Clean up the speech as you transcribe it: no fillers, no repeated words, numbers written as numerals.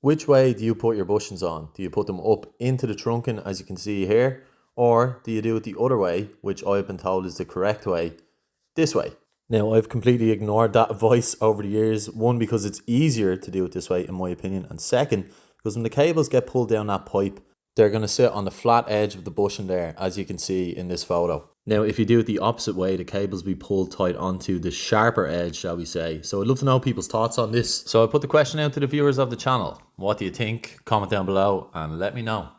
Which way do you put your bushings on? Do you put them up into the trunking as you can see here? Or do you do it the other way, which I've been told is the correct way, this way? Now, I've completely ignored that advice over the years. One, because it's easier to do it this way, in my opinion. And second, because when the cables get pulled down that pipe, they're going to sit on the flat edge of the bushing there, as you can see in this photo. Now, if you do it the opposite way, the cables will be pulled tight onto the sharper edge, shall we say. So I'd love to know people's thoughts on this. So I put the question out to the viewers of the channel. What do you think? Comment down below and let me know.